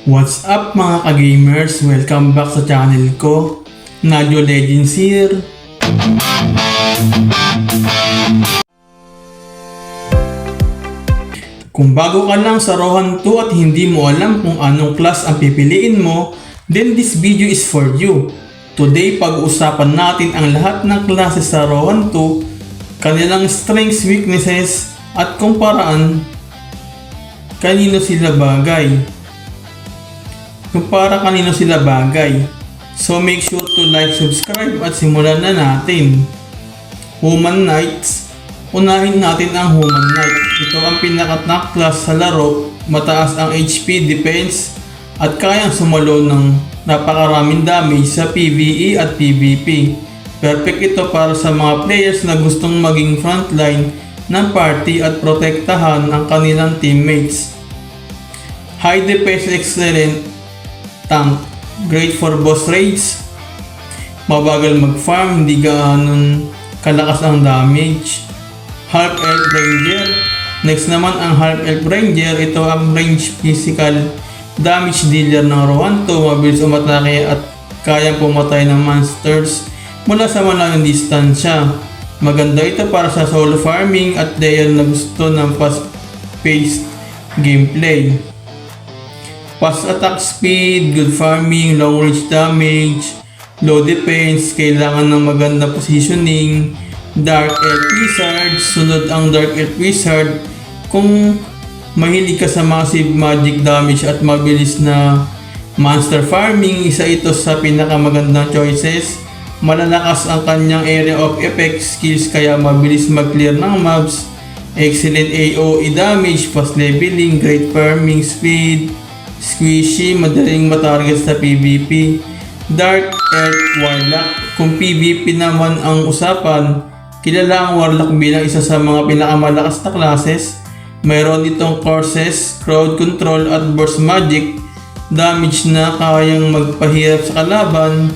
What's up mga ka-gamers? Welcome back sa channel ko, Nadyo Legends here. Kung bago ka lang sa Rohan 2 at hindi mo alam kung anong class ang pipiliin mo, then this video is for you. Today pag-uusapan natin ang lahat ng classes sa Rohan 2, kanilang strengths, weaknesses, at kung paraan kanino sila bagay. So make sure to like, subscribe at simulan na natin. Human Knights. Unahin natin ang Human Knight. Ito ang pinaka-top class sa laro. Mataas ang HP, defense at kayang sumalo ng napakaraming damage sa PvE at PvP. Perfect ito para sa mga players na gustong maging frontline ng party at protektahan ang kanilang teammates. High defense, excellent tank, great for boss raids, mabagal mag-farm, hindi ganoon kalakas ang damage. Half Elf Ranger. Next naman ang Half Elf Ranger, ito ang range physical damage dealer ng Rohan 2, mabilis umatake at kayang pumatay ng monsters mula sa malayong distansya. Maganda ito para sa solo farming at player na gusto ng fast-paced gameplay. Fast attack speed, good farming, long range damage, low defense, kailangan ng maganda positioning. Dark Elf Wizard, sunod ang Dark Elf Wizard. Kung mahilig ka sa massive magic damage at mabilis na monster farming, isa ito sa pinakamagandang choices. Malalakas ang kanyang area of effect skills kaya mabilis mag-clear ng mobs. Excellent AoE damage, fast leveling, great farming speed, squishy, madaling matarget sa PvP. Dark Elf Warlock. Kung PvP naman ang usapan, kilala ang Warlock bilang isa sa mga pinakamalakas na classes. Mayroon itong courses, crowd control at burst magic damage na kayang magpahirap sa kalaban.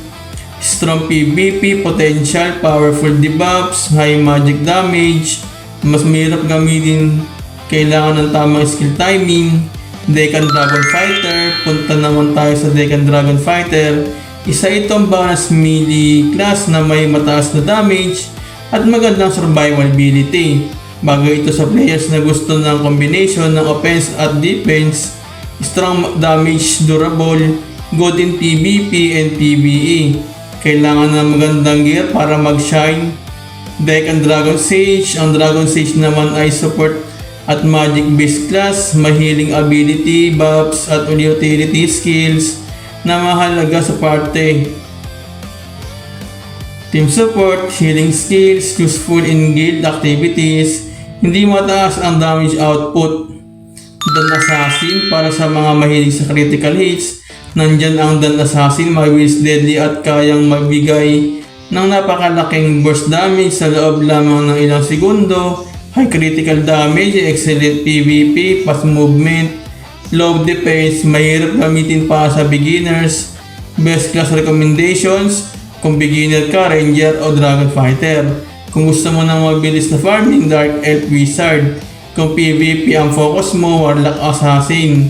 Strong PvP, potential, powerful debuffs, high magic damage, mas mahirap gamitin, kailangan ng tamang skill timing. Deccan Dragon Fighter. Punta naman tayo sa Deccan Dragon Fighter. Isa itong bonus melee class na may mataas na damage at magandang survivability. Bagay ito sa players na gusto ng combination ng offense at defense. Strong damage, durable, good in PvP and PvE. Kailangan ng magandang gear para mag-shine. Deccan Dragon Sage. Ang Dragon Sage naman ay support at magic based class, mahiling ability, buffs at utility skills na mahalaga sa party. Team support, healing skills, useful in guild activities, hindi mataas ang damage output. Dan Assassin, para sa mga mahilig sa critical hits, nandyan ang Dan Assassin, mabilis, deadly at kayang magbigay ng napakalaking burst damage sa loob lamang ng ilang segundo. High critical damage, excellent PvP, fast movement, low defense, mahirap gamitin pa sa beginners. Best class recommendations, kung beginner ka, Ranger o Dragon Fighter. Kung gusto mo ng mabilis na farming, Dark Elf Wizard. Kung PvP ang focus mo, Warlock Assassin.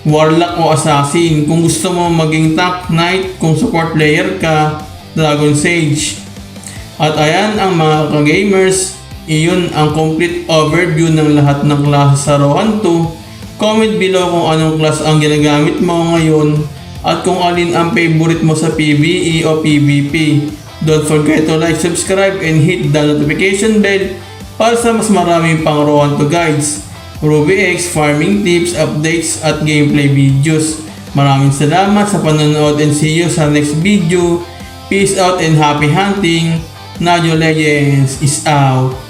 Warlock o Assassin. Kung gusto mo maging tank knight, kung support player ka, Dragon Sage. At ayan ang mga ka-gamers, iyon ang complete overview ng lahat ng klase sa Rohan 2. Comment below kung anong class ang ginagamit mo ngayon at kung alin ang favorite mo sa PvE o PvP. Don't forget to like, subscribe, and hit the notification bell para sa mas maraming pang Rohan 2 guides, Ruby X, farming tips, updates at gameplay videos. Maraming salamat sa panonood and see you sa next video. Peace out and happy hunting. Nadyo Legends is out.